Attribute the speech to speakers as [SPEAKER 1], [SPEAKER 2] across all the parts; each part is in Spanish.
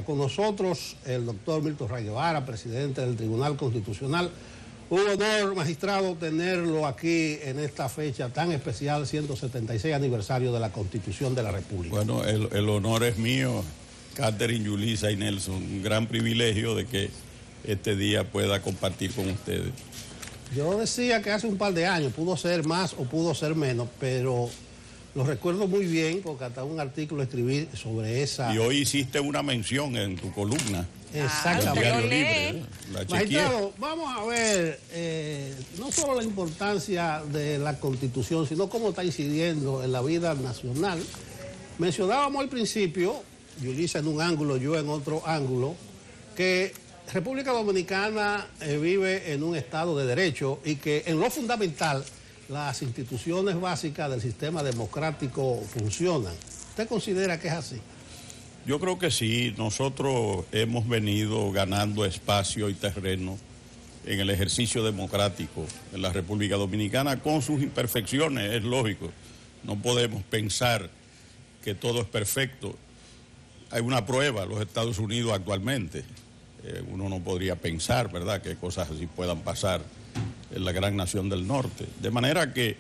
[SPEAKER 1] Con nosotros el doctor Milton Ray Guevara, presidente del Tribunal Constitucional. Un honor, magistrado, tenerlo aquí en esta fecha tan especial, 176 aniversario de la Constitución de la República.
[SPEAKER 2] Bueno, el honor es mío, Catherine, Yulisa y Nelson. Un gran privilegio de que este día pueda compartir con ustedes.
[SPEAKER 1] Yo decía que hace un par de años pudo ser más o pudo ser menos, pero lo recuerdo muy bien porque hasta un artículo escribí sobre esa...
[SPEAKER 2] Y hoy hiciste una mención en tu columna.
[SPEAKER 1] Exactamente.
[SPEAKER 2] Diario Libre, la
[SPEAKER 1] magistrado, vamos a ver no solo la importancia de la Constitución, sino cómo está incidiendo en la vida nacional. Mencionábamos al principio, Yulisa en un ángulo, yo en otro ángulo, que República Dominicana vive en un estado de derecho y que en lo fundamental las instituciones básicas del sistema democrático funcionan. ¿Usted considera que es así?
[SPEAKER 2] Yo creo que sí. Nosotros hemos venido ganando espacio y terreno en el ejercicio democrático en la República Dominicana con sus imperfecciones, es lógico. No podemos pensar que todo es perfecto. Hay una prueba, los Estados Unidos actualmente. Uno no podría pensar, ¿verdad?, que cosas así puedan pasar en la gran nación del norte. De manera que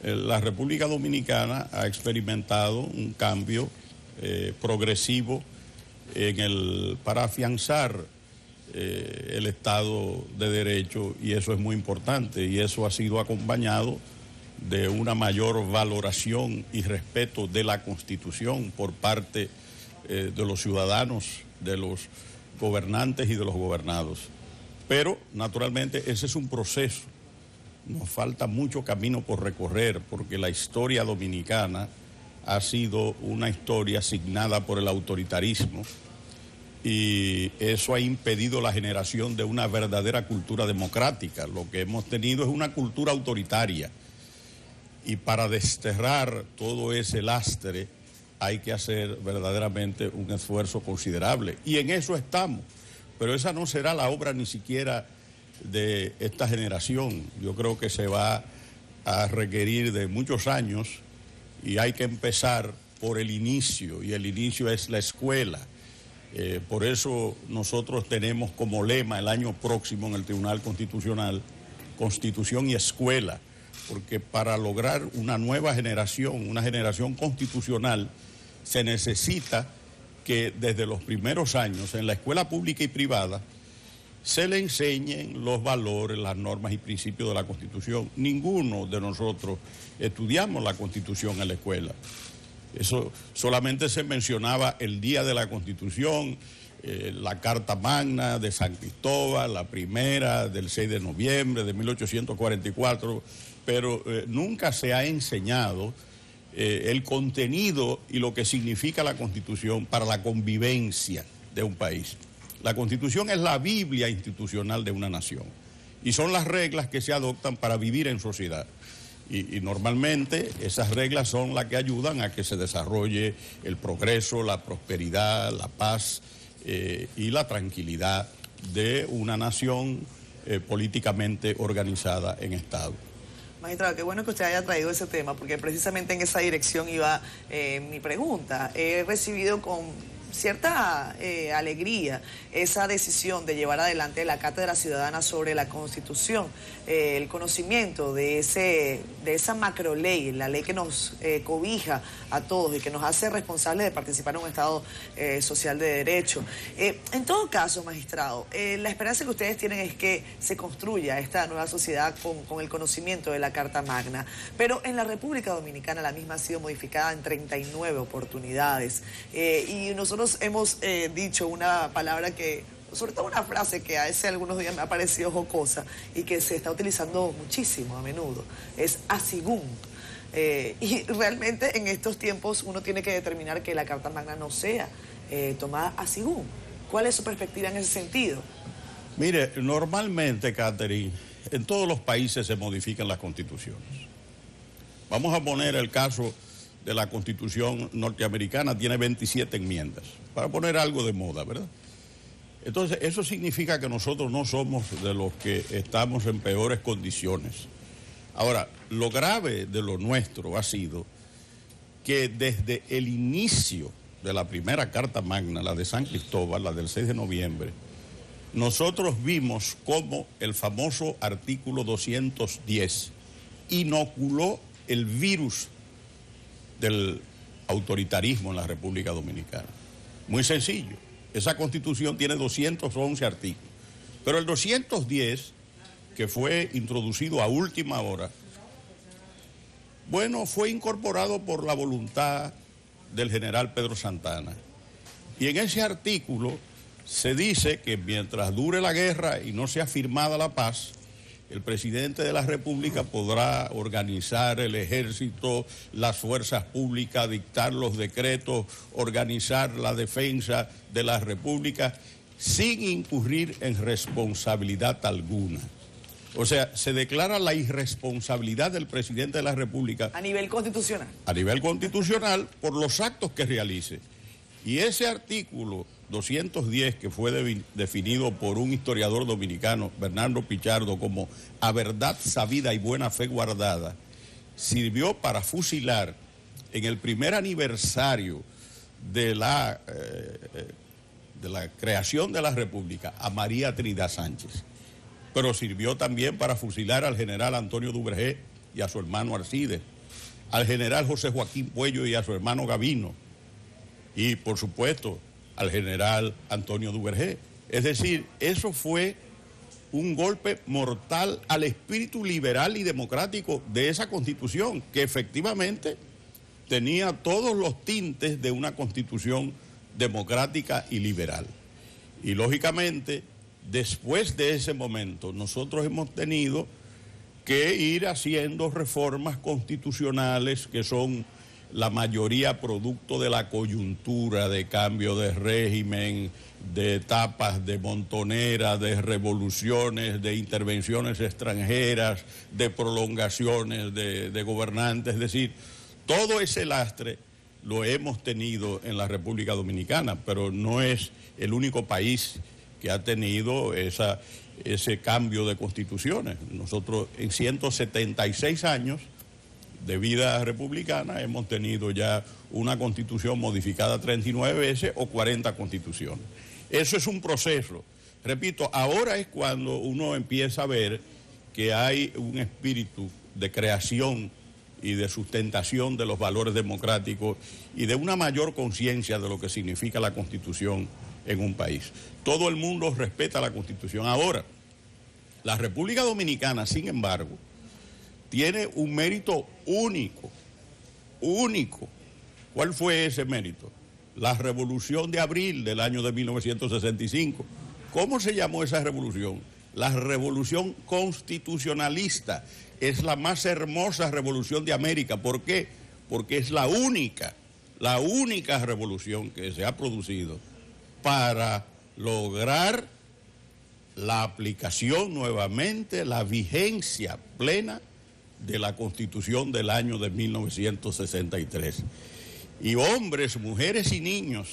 [SPEAKER 2] la República Dominicana ha experimentado un cambio progresivo para afianzar el Estado de Derecho, y eso es muy importante, y eso ha sido acompañado de una mayor valoración y respeto de la Constitución por parte de los ciudadanos, de los gobernantes y de los gobernados. Pero, naturalmente, ese es un proceso. Nos falta mucho camino por recorrer, porque la historia dominicana ha sido una historia asignada por el autoritarismo, y eso ha impedido la generación de una verdadera cultura democrática. Lo que hemos tenido es una cultura autoritaria, y para desterrar todo ese lastre hay que hacer verdaderamente un esfuerzo considerable, y en eso estamos. Pero esa no será la obra ni siquiera de esta generación. Yo creo que se va a requerir de muchos años, y hay que empezar por el inicio, y el inicio es la escuela. Por eso nosotros tenemos como lema el año próximo en el Tribunal Constitucional, Constitución y Escuela, porque para lograr una nueva generación, una generación constitucional, se necesita que desde los primeros años en la escuela pública y privada se le enseñen los valores, las normas y principios de la Constitución. Ninguno de nosotros estudiamos la Constitución en la escuela. Eso solamente se mencionaba el día de la Constitución, la Carta Magna de San Cristóbal, la primera del 6 de noviembre de 1844, pero nunca se ha enseñado el contenido y lo que significa la Constitución para la convivencia de un país. La Constitución es la Biblia institucional de una nación, y son las reglas que se adoptan para vivir en sociedad. Y normalmente esas reglas son las que ayudan a que se desarrolle el progreso, la prosperidad, la paz y la tranquilidad de una nación políticamente organizada en Estado.
[SPEAKER 3] Magistrado, qué bueno que usted haya traído ese tema, porque precisamente en esa dirección iba mi pregunta. He recibido con cierta alegría esa decisión de llevar adelante la Cátedra Ciudadana sobre la Constitución, el conocimiento de esa macroley, la ley que nos cobija a todos y que nos hace responsables de participar en un Estado social de derecho. En todo caso, magistrado, la esperanza que ustedes tienen es que se construya esta nueva sociedad con el conocimiento de la Carta Magna, pero en la República Dominicana la misma ha sido modificada en 39 oportunidades, y nosotros hemos dicho una palabra que, sobre todo una frase que hace algunos días me ha parecido jocosa y que se está utilizando muchísimo a menudo, es asigún. Y realmente en estos tiempos uno tiene que determinar que la Carta Magna no sea tomada asigún. ¿Cuál es su perspectiva en ese sentido?
[SPEAKER 2] Mire, normalmente, Catherine, en todos los países se modifican las constituciones. Vamos a poner el caso de la Constitución norteamericana, tiene 27 enmiendas, para poner algo de moda, ¿verdad? Entonces, eso significa que nosotros no somos de los que estamos en peores condiciones. Ahora, lo grave de lo nuestro ha sido que desde el inicio de la primera Carta Magna, la de San Cristóbal, la del 6 de noviembre, nosotros vimos cómo el famoso artículo 210 inoculó el virus del autoritarismo en la República Dominicana. Muy sencillo, esa Constitución tiene 211 artículos, pero el 210, que fue introducido a última hora, bueno, fue incorporado por la voluntad del general Pedro Santana. Y en ese artículo se dice que mientras dure la guerra y no sea firmada la paz, el presidente de la República podrá organizar el ejército, las fuerzas públicas, dictar los decretos, organizar la defensa de la República sin incurrir en responsabilidad alguna. O sea, se declara la irresponsabilidad del presidente de la República.
[SPEAKER 3] A nivel constitucional. A
[SPEAKER 2] nivel constitucional, por los actos que realice. Y ese artículo 210, que fue definido por un historiador dominicano, Bernardo Pichardo, como a verdad sabida y buena fe guardada, sirvió para fusilar en el primer aniversario de la creación de la República a María Trinidad Sánchez. Pero sirvió también para fusilar al general Antonio Duvergé y a su hermano Alcides, al general José Joaquín Puello y a su hermano Gavino, y por supuesto al general Antonio Duvergé. Es decir, eso fue un golpe mortal al espíritu liberal y democrático de esa Constitución, que efectivamente tenía todos los tintes de una Constitución democrática y liberal. Y lógicamente, después de ese momento, nosotros hemos tenido que ir haciendo reformas constitucionales que son la mayoría producto de la coyuntura, de cambio de régimen, de etapas de montonera, de revoluciones, de intervenciones extranjeras, de prolongaciones de gobernantes. Es decir, todo ese lastre lo hemos tenido en la República Dominicana, pero no es el único país que ha tenido ese cambio de constituciones. Nosotros en 176 años de vida republicana hemos tenido ya una constitución modificada 39 veces o 40 constituciones. Eso es un proceso. Repito, ahora es cuando uno empieza a ver que hay un espíritu de creación y de sustentación de los valores democráticos y de una mayor conciencia de lo que significa la Constitución en un país. Todo el mundo respeta la Constitución. Ahora, la República Dominicana, sin embargo, tiene un mérito único. ¿Cuál fue ese mérito? La Revolución de Abril del año de 1965. ¿Cómo se llamó esa revolución? La Revolución Constitucionalista. Es la más hermosa revolución de América. ¿Por qué? Porque es la única revolución que se ha producido para lograr la aplicación nuevamente, la vigencia plena de la Constitución del año de 1963. Y hombres, mujeres y niños,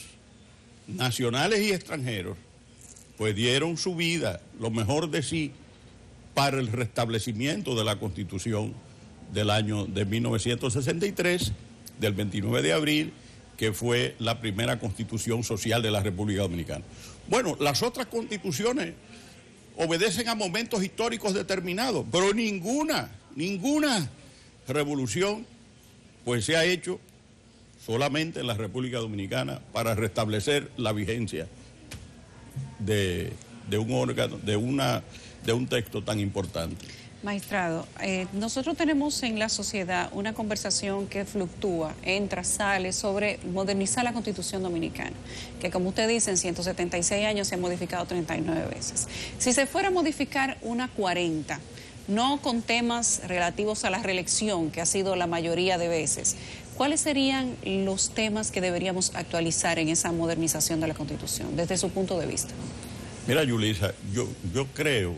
[SPEAKER 2] nacionales y extranjeros, pues dieron su vida, lo mejor de sí, para el restablecimiento de la Constitución del año de 1963, del 29 de abril, que fue la primera Constitución social de la República Dominicana. Bueno, las otras constituciones obedecen a momentos históricos determinados, pero ninguna revolución pues se ha hecho solamente en la República Dominicana para restablecer la vigencia de un órgano, de un texto tan importante.
[SPEAKER 4] Magistrado, nosotros tenemos en la sociedad una conversación que fluctúa, entra, sale, sobre modernizar la Constitución Dominicana, que como usted dice, en 176 años se ha modificado 39 veces. Si se fuera a modificar una 40, no con temas relativos a la reelección, que ha sido la mayoría de veces, ¿cuáles serían los temas que deberíamos actualizar en esa modernización de la Constitución, desde su punto de vista?
[SPEAKER 2] Mira, Yulisa, yo creo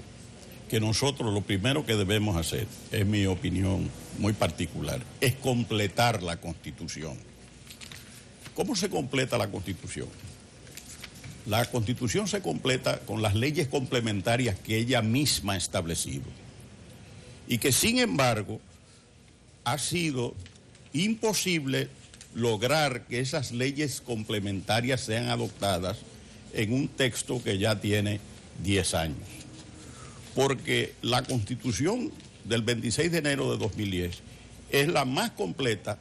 [SPEAKER 2] que nosotros lo primero que debemos hacer, es mi opinión muy particular, es completar la Constitución. ¿Cómo se completa la Constitución? La Constitución se completa con las leyes complementarias que ella misma ha establecido y que sin embargo ha sido imposible lograr que esas leyes complementarias sean adoptadas en un texto que ya tiene 10 años. Porque la Constitución del 26 de enero de 2010 es la más completa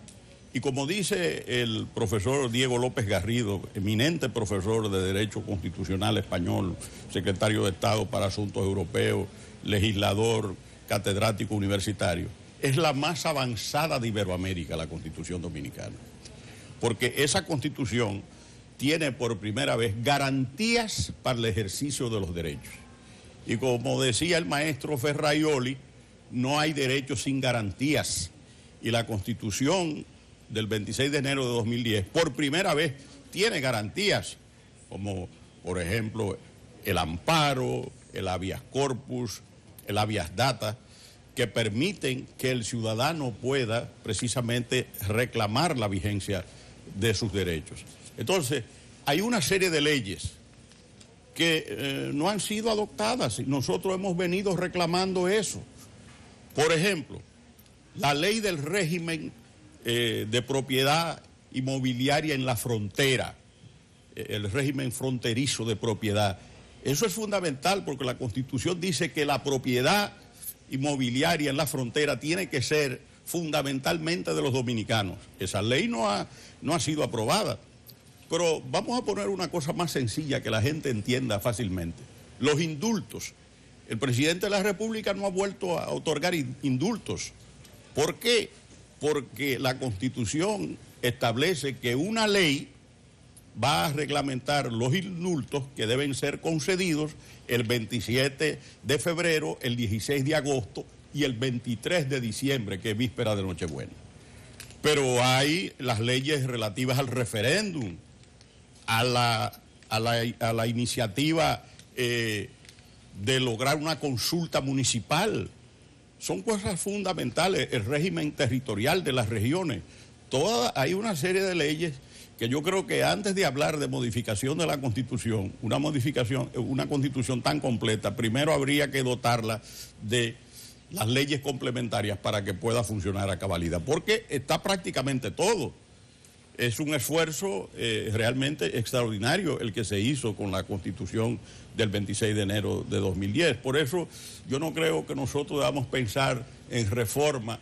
[SPEAKER 2] y, como dice el profesor Diego López Garrido, eminente profesor de Derecho Constitucional español, secretario de Estado para Asuntos Europeos, legislador, catedrático universitario, es la más avanzada de Iberoamérica, la Constitución dominicana. Porque esa Constitución tiene por primera vez garantías para el ejercicio de los derechos. Y como decía el maestro Ferraioli, no hay derechos sin garantías. Y la Constitución del 26 de enero de 2010, por primera vez, tiene garantías, como por ejemplo el amparo, el habeas corpus, el habeas data, que permiten que el ciudadano pueda precisamente reclamar la vigencia de sus derechos. Entonces, hay una serie de leyes que no han sido adoptadas y nosotros hemos venido reclamando eso. Por ejemplo, la ley del régimen de propiedad inmobiliaria en la frontera, el régimen fronterizo de propiedad. Eso es fundamental porque la Constitución dice que la propiedad inmobiliaria en la frontera tiene que ser fundamentalmente de los dominicanos. Esa ley no ha sido aprobada. Pero vamos a poner una cosa más sencilla que la gente entienda fácilmente. Los indultos. El presidente de la República no ha vuelto a otorgar indultos. ¿Por qué? Porque la Constitución establece que una ley va a reglamentar los indultos que deben ser concedidos el 27 de febrero, el 16 de agosto y el 23 de diciembre, que es víspera de Nochebuena. Pero hay las leyes relativas al referéndum, a la iniciativa de lograr una consulta municipal. Son cosas fundamentales, el régimen territorial de las regiones. Hay una serie de leyes que yo creo que antes de hablar de modificación de la Constitución, una Constitución tan completa, primero habría que dotarla de las leyes complementarias para que pueda funcionar a cabalidad, porque está prácticamente todo. Es un esfuerzo realmente extraordinario el que se hizo con la Constitución del 26 de enero de 2010. Por eso yo no creo que nosotros debamos pensar en reforma.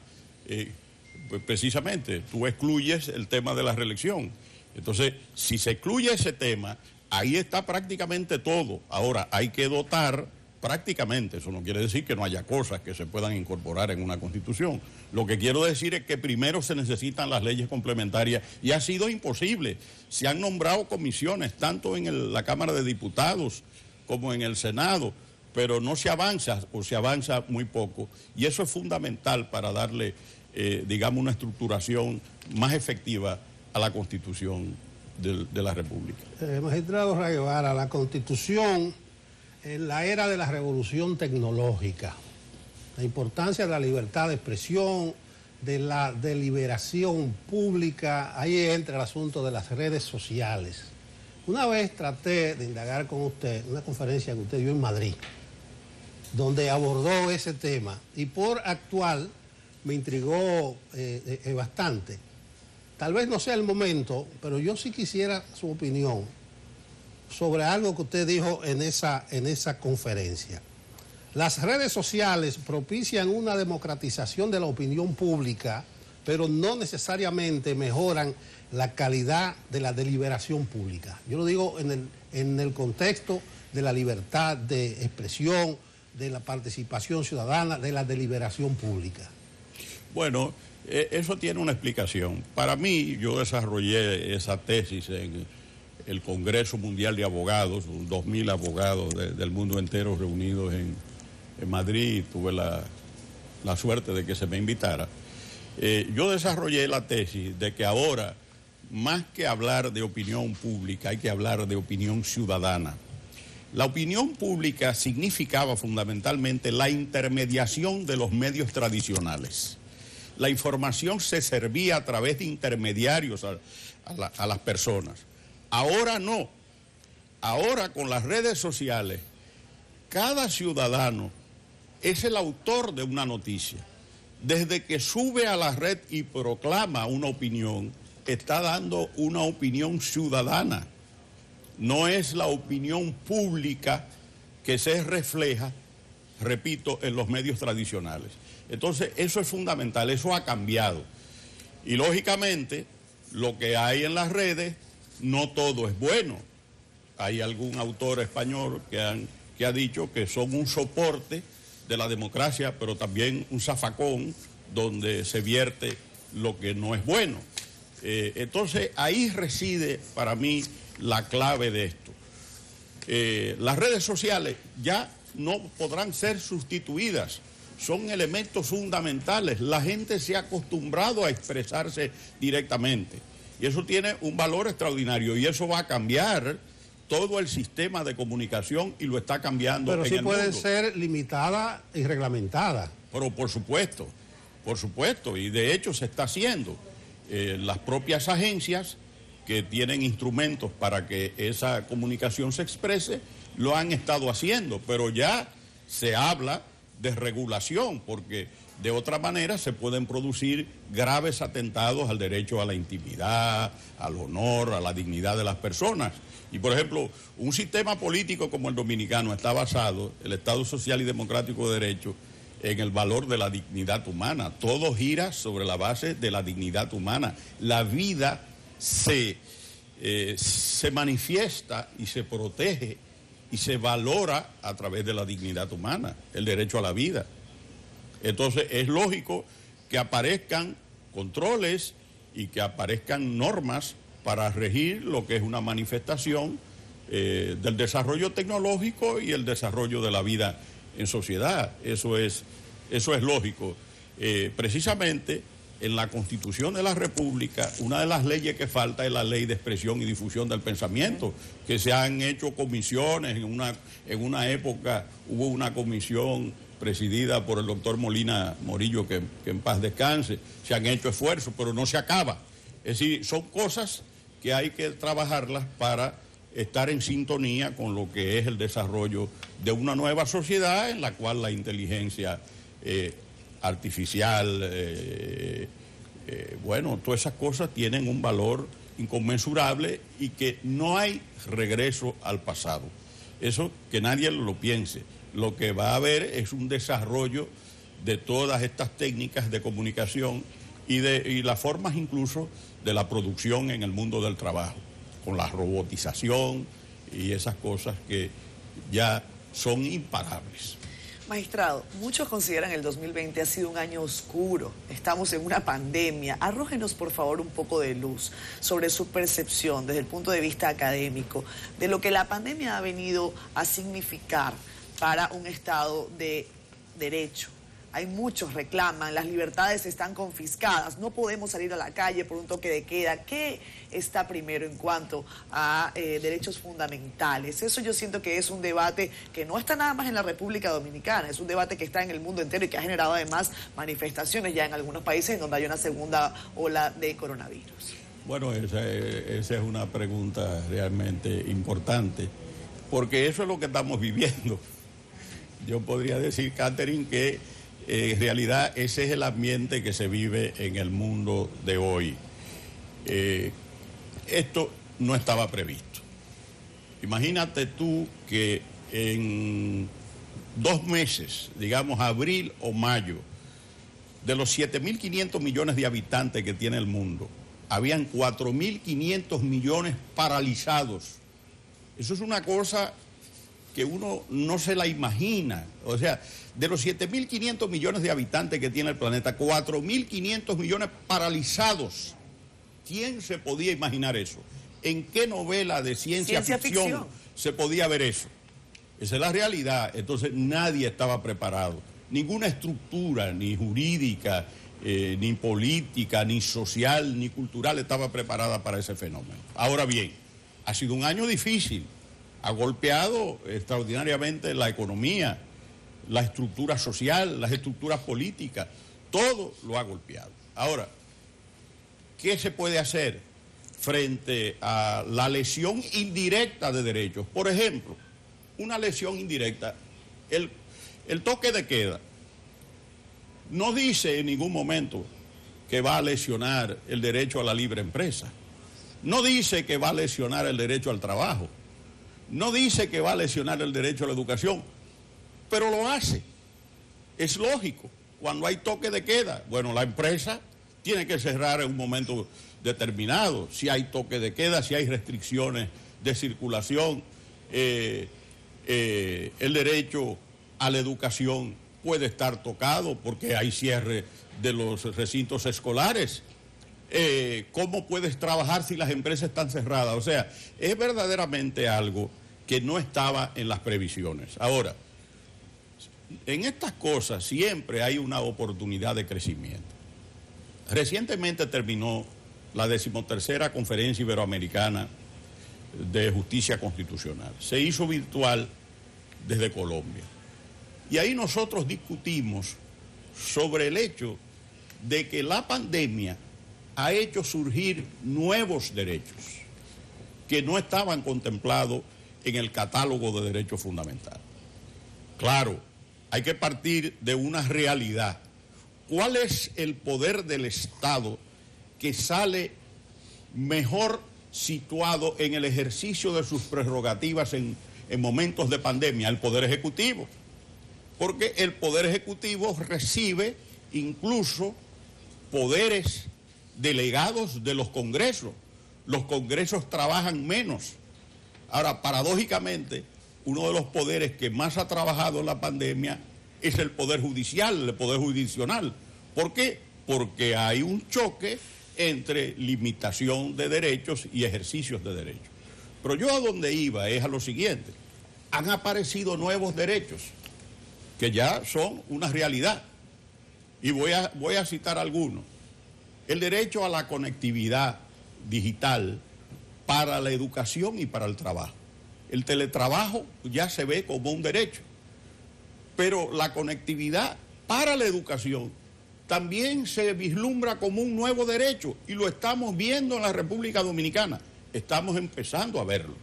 [SPEAKER 2] Pues precisamente, tú excluyes el tema de la reelección. Entonces, si se excluye ese tema, ahí está prácticamente todo. Ahora, hay que dotar prácticamente, eso no quiere decir que no haya cosas que se puedan incorporar en una Constitución. Lo que quiero decir es que primero se necesitan las leyes complementarias y ha sido imposible. Se han nombrado comisiones, tanto en la Cámara de Diputados como en el Senado, pero no se avanza o se avanza muy poco. Y eso es fundamental para darle, digamos, una estructuración más efectiva a la Constitución de la República.
[SPEAKER 1] Magistrado Ray Guevara, la Constitución en la era de la revolución tecnológica, la importancia de la libertad de expresión, de la deliberación pública, ahí entra el asunto de las redes sociales. Una vez traté de indagar con usted una conferencia que usted dio en Madrid, donde abordó ese tema, y por actual me intrigó bastante. Tal vez no sea el momento, pero yo sí quisiera su opinión sobre algo que usted dijo en esa conferencia. Las redes sociales propician una democratización de la opinión pública, pero no necesariamente mejoran la calidad de la deliberación pública. Yo lo digo en el contexto de la libertad de expresión, de la participación ciudadana, de la deliberación pública.
[SPEAKER 2] Bueno, eso tiene una explicación. Para mí, yo desarrollé esa tesis en el Congreso Mundial de Abogados, 2.000 abogados del mundo entero reunidos en Madrid. Tuve la suerte de que se me invitara. Yo desarrollé la tesis de que ahora, más que hablar de opinión pública, hay que hablar de opinión ciudadana. La opinión pública significaba fundamentalmente la intermediación de los medios tradicionales. La información se servía a través de intermediarios a las personas. Ahora no. Ahora con las redes sociales, cada ciudadano es el autor de una noticia. Desde que sube a la red y proclama una opinión, está dando una opinión ciudadana, no es la opinión pública que se refleja, repito, en los medios tradicionales. Entonces, eso es fundamental, eso ha cambiado. Y lógicamente, lo que hay en las redes, no todo es bueno. Hay algún autor español que ha dicho que son un soporte de la democracia, pero también un zafacón donde se vierte lo que no es bueno. Entonces, ahí reside para mí la clave de esto. Las redes sociales ya no podrán ser sustituidas, son elementos fundamentales. La gente se ha acostumbrado a expresarse directamente y eso tiene un valor extraordinario y eso va a cambiar todo el sistema de comunicación y lo está cambiando.
[SPEAKER 1] Pero
[SPEAKER 2] en
[SPEAKER 1] sí
[SPEAKER 2] el
[SPEAKER 1] puede
[SPEAKER 2] mundo.
[SPEAKER 1] ser limitada y reglamentada.
[SPEAKER 2] Pero por supuesto, y de hecho se está haciendo. Las propias agencias que tienen instrumentos para que esa comunicación se exprese, lo han estado haciendo, pero ya se habla de regulación, porque de otra manera se pueden producir graves atentados al derecho a la intimidad, al honor, a la dignidad de las personas. Y por ejemplo, un sistema político como el dominicano está basado, el Estado Social y Democrático de Derecho, en el valor de la dignidad humana. Todo gira sobre la base de la dignidad humana. La vida se manifiesta y se protege y se valora a través de la dignidad humana, el derecho a la vida. Entonces es lógico que aparezcan controles y que aparezcan normas para regir lo que es una manifestación del desarrollo tecnológico y el desarrollo de la vida en sociedad. Eso es lógico. Precisamente en la Constitución de la República, una de las leyes que falta es la Ley de Expresión y Difusión del Pensamiento, que se han hecho comisiones. En una época hubo una comisión presidida por el doctor Molina Morillo, que en paz descanse. Se han hecho esfuerzos, pero no se acaba. Es decir, son cosas que hay que trabajarlas para estar en sintonía con lo que es el desarrollo de una nueva sociedad en la cual la inteligencia artificial, todas esas cosas tienen un valor inconmensurable y que no hay regreso al pasado. Eso que nadie lo piense. Lo que va a haber es un desarrollo de todas estas técnicas de comunicación y las formas incluso de la producción en el mundo del trabajo, con la robotización y esas cosas que ya son imparables.
[SPEAKER 3] Magistrado, muchos consideran el 2020 ha sido un año oscuro, estamos en una pandemia. Arrójenos por favor un poco de luz sobre su percepción desde el punto de vista académico de lo que la pandemia ha venido a significar para un Estado de derecho. Hay muchos reclaman, las libertades están confiscadas, no podemos salir a la calle por un toque de queda. ¿Qué está primero en cuanto a derechos fundamentales? Eso yo siento que es un debate que no está nada más en la República Dominicana, es un debate que está en el mundo entero y que ha generado además manifestaciones ya en algunos países en donde hay una segunda ola de coronavirus.
[SPEAKER 2] Bueno, esa es una pregunta realmente importante, porque eso es lo que estamos viviendo. Yo podría decir, Catherine, que en realidad ese es el ambiente que se vive en el mundo de hoy. Esto no estaba previsto. Imagínate tú que en 2 meses, digamos abril o mayo, de los 7.500 millones de habitantes que tiene el mundo, habían 4.500 millones paralizados. Eso es una cosa que uno no se la imagina. O sea, de los 7.500 millones de habitantes que tiene el planeta, 4.500 millones paralizados. ¿Quién se podía imaginar eso? ¿En qué novela de ciencia ficción se podía ver eso? Esa es la realidad. Entonces nadie estaba preparado. Ninguna estructura, ni jurídica, ni política, ni social, ni cultural estaba preparada para ese fenómeno. Ahora bien, ha sido un año difícil. Ha golpeado extraordinariamente la economía, la estructura social, las estructuras políticas, todo lo ha golpeado. Ahora, ¿qué se puede hacer frente a la lesión indirecta de derechos? Por ejemplo, una lesión indirecta, el toque de queda no dice en ningún momento que va a lesionar el derecho a la libre empresa. No dice que va a lesionar el derecho al trabajo. No dice que va a lesionar el derecho a la educación, pero lo hace. Es lógico. Cuando hay toque de queda, bueno, la empresa tiene que cerrar en un momento determinado. Si hay toque de queda, si hay restricciones de circulación, el derecho a la educación puede estar tocado porque hay cierre de los recintos escolares. ¿Cómo puedes trabajar si las empresas están cerradas? O sea, es verdaderamente algo que no estaba en las previsiones. Ahora, en estas cosas siempre hay una oportunidad de crecimiento. Recientemente terminó la 13ª Conferencia Iberoamericana de Justicia Constitucional. Se hizo virtual desde Colombia. Y ahí nosotros discutimos sobre el hecho de que la pandemia ha hecho surgir nuevos derechos que no estaban contemplados en el catálogo de derechos fundamentales. Claro, hay que partir de una realidad. ¿Cuál es el poder del Estado que sale mejor situado en el ejercicio de sus prerrogativas en momentos de pandemia? El Poder Ejecutivo. Porque el Poder Ejecutivo recibe incluso poderes delegados de los congresos. Los congresos trabajan menos. Ahora, paradójicamente, uno de los poderes que más ha trabajado en la pandemia es el Poder Judicial, el Poder Jurisdiccional. ¿Por qué? Porque hay un choque entre limitación de derechos y ejercicios de derechos. Pero yo a donde iba es a lo siguiente. Han aparecido nuevos derechos que ya son una realidad. Y voy a citar algunos. El derecho a la conectividad digital para la educación y para el trabajo. El teletrabajo ya se ve como un derecho, pero la conectividad para la educación también se vislumbra como un nuevo derecho y lo estamos viendo en la República Dominicana. Estamos empezando a verlo.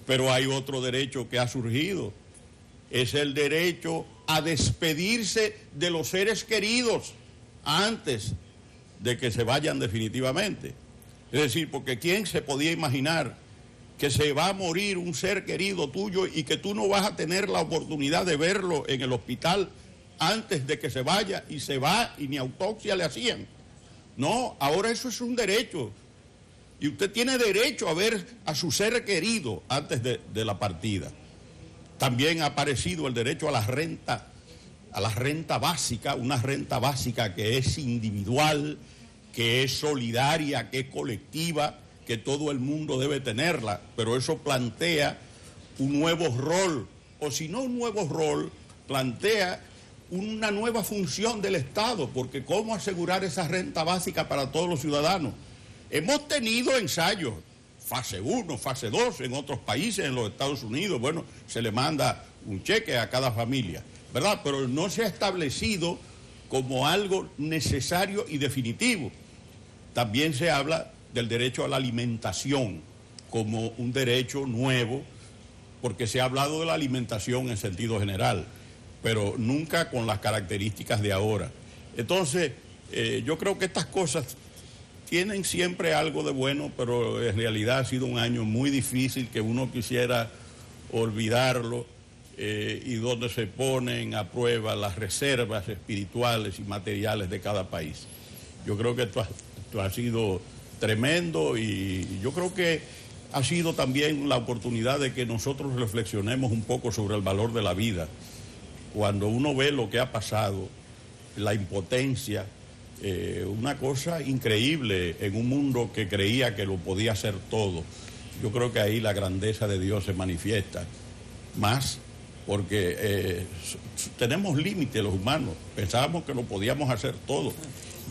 [SPEAKER 2] Pero hay otro derecho que ha surgido, es el derecho a despedirse de los seres queridos antes de que se vayan definitivamente. Es decir, porque ¿quién se podía imaginar que se va a morir un ser querido tuyo y que tú no vas a tener la oportunidad de verlo en el hospital antes de que se vaya, y se va y ni autopsia le hacían? No, ahora eso es un derecho. Y usted tiene derecho a ver a su ser querido antes de la partida. También ha aparecido el derecho a la renta básica, una renta básica que es individual, que es solidaria, que es colectiva, que todo el mundo debe tenerla, pero eso plantea un nuevo rol, o si no un nuevo rol, plantea una nueva función del Estado, porque ¿cómo asegurar esa renta básica para todos los ciudadanos? Hemos tenido ensayos, fase 1, fase 2, en otros países, en los Estados Unidos, bueno, se le manda un cheque a cada familia, ¿verdad? Pero no se ha establecido como algo necesario y definitivo. También se habla del derecho a la alimentación como un derecho nuevo, porque se ha hablado de la alimentación en sentido general, pero nunca con las características de ahora. Entonces, yo creo que estas cosas tienen siempre algo de bueno, pero en realidad ha sido un año muy difícil que uno quisiera olvidarlo, y donde se ponen a prueba las reservas espirituales y materiales de cada país. Yo creo que esto ha sido tremendo, y yo creo que ha sido también la oportunidad de que nosotros reflexionemos un poco sobre el valor de la vida. Cuando uno ve lo que ha pasado, la impotencia, una cosa increíble en un mundo que creía que lo podía hacer todo. Yo creo que ahí la grandeza de Dios se manifiesta más, porque tenemos límites los humanos, pensábamos que lo podíamos hacer todo,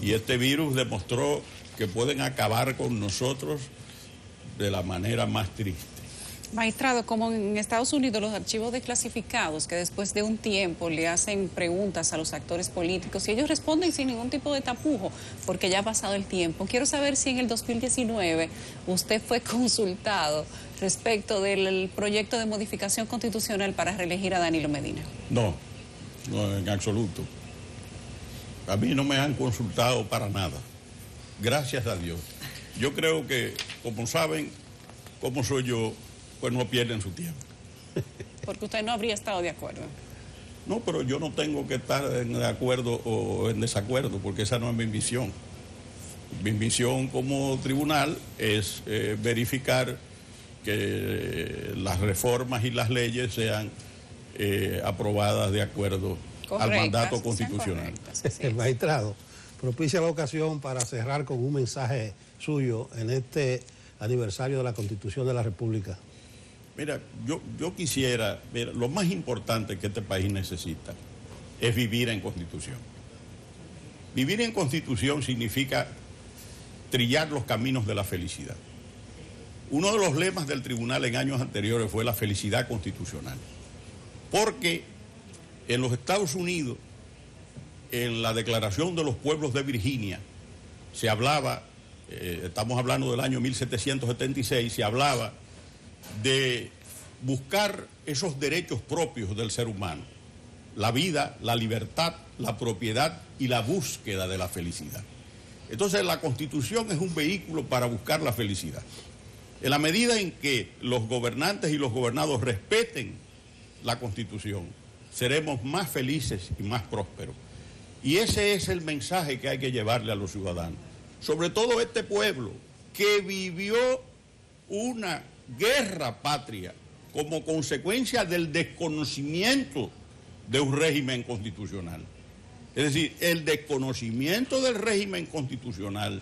[SPEAKER 2] y este virus demostró que pueden acabar con nosotros de la manera más triste.
[SPEAKER 4] Magistrado, como en Estados Unidos los archivos desclasificados, que después de un tiempo le hacen preguntas a los actores políticos y ellos responden sin ningún tipo de tapujo, porque ya ha pasado el tiempo. Quiero saber si en el 2019 usted fue consultado respecto del proyecto de modificación constitucional para reelegir a Danilo Medina.
[SPEAKER 2] No, en absoluto. A mí no me han consultado para nada, gracias a Dios. Yo creo que, como saben, como soy yo, pues no pierden su tiempo.
[SPEAKER 4] Porque usted no habría estado de acuerdo.
[SPEAKER 2] No, pero yo no tengo que estar de acuerdo o en desacuerdo, porque esa no es mi misión. Mi misión como tribunal es verificar que las reformas y las leyes sean aprobadas de acuerdo al mandato constitucional.
[SPEAKER 1] El magistrado propicia la ocasión para cerrar con un mensaje suyo en este aniversario de la Constitución de la República.
[SPEAKER 2] Mira, yo quisiera, mira, lo más importante que este país necesita es vivir en Constitución. Vivir en Constitución significa trillar los caminos de la felicidad. Uno de los lemas del tribunal en años anteriores fue la felicidad constitucional. Porque en los Estados Unidos, en la Declaración de los Pueblos de Virginia, se hablaba, estamos hablando del año 1776, se hablaba de buscar esos derechos propios del ser humano, la vida, la libertad, la propiedad y la búsqueda de la felicidad. Entonces la Constitución es un vehículo para buscar la felicidad. En la medida en que los gobernantes y los gobernados respeten la Constitución, seremos más felices y más prósperos. Y ese es el mensaje que hay que llevarle a los ciudadanos. Sobre todo este pueblo que vivió una guerra patria como consecuencia del desconocimiento de un régimen constitucional. Es decir, el desconocimiento del régimen constitucional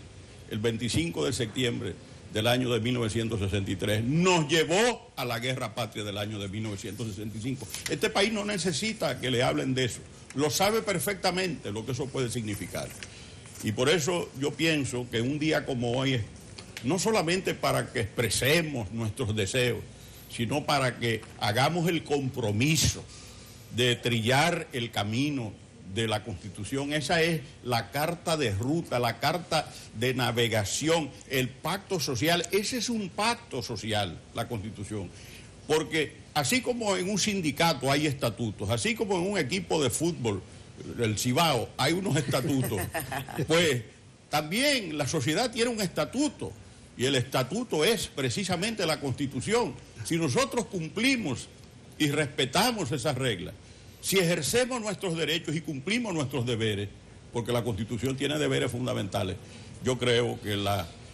[SPEAKER 2] el 25 de septiembre del año de 1963 nos llevó a la guerra patria del año de 1965. Este país no necesita que le hablen de eso. Lo sabe perfectamente lo que eso puede significar. Y por eso yo pienso que un día como hoy es no solamente para que expresemos nuestros deseos, sino para que hagamos el compromiso de trillar el camino de la Constitución. Esa es la carta de ruta, la carta de navegación, el pacto social. Ese es un pacto social, la Constitución. Porque así como en un sindicato hay estatutos, así como en un equipo de fútbol, el Cibao, hay unos estatutos, pues también la sociedad tiene un estatuto. Y el estatuto es precisamente la Constitución. Si nosotros cumplimos y respetamos esas reglas, si ejercemos nuestros derechos y cumplimos nuestros deberes, porque la Constitución tiene deberes fundamentales, yo creo que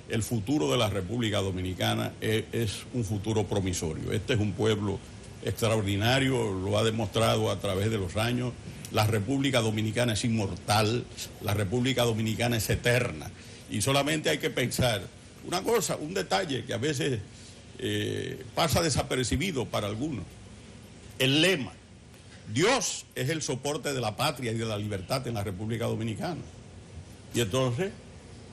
[SPEAKER 2] el futuro de la República Dominicana es un futuro promisorio. Este es un pueblo extraordinario, lo ha demostrado a través de los años. La República Dominicana es inmortal, la República Dominicana es eterna. Y solamente hay que pensar una cosa, un detalle que a veces pasa desapercibido para algunos. El lema: Dios es el soporte de la patria y de la libertad en la República Dominicana. Y entonces,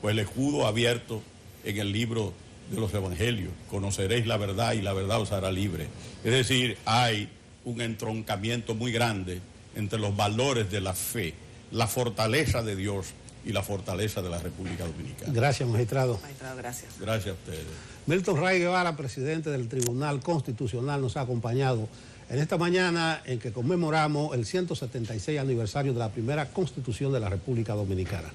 [SPEAKER 2] pues el escudo abierto en el libro de los Evangelios: conoceréis la verdad y la verdad os hará libre. Es decir, hay un entroncamiento muy grande entre los valores de la fe, la fortaleza de Dios y la fortaleza de la República Dominicana.
[SPEAKER 1] Gracias, magistrado.
[SPEAKER 3] Magistrado, gracias.
[SPEAKER 2] Gracias a ustedes.
[SPEAKER 1] Milton Ray Guevara, presidente del Tribunal Constitucional, nos ha acompañado en esta mañana en que conmemoramos el 176 aniversario de la primera Constitución de la República Dominicana.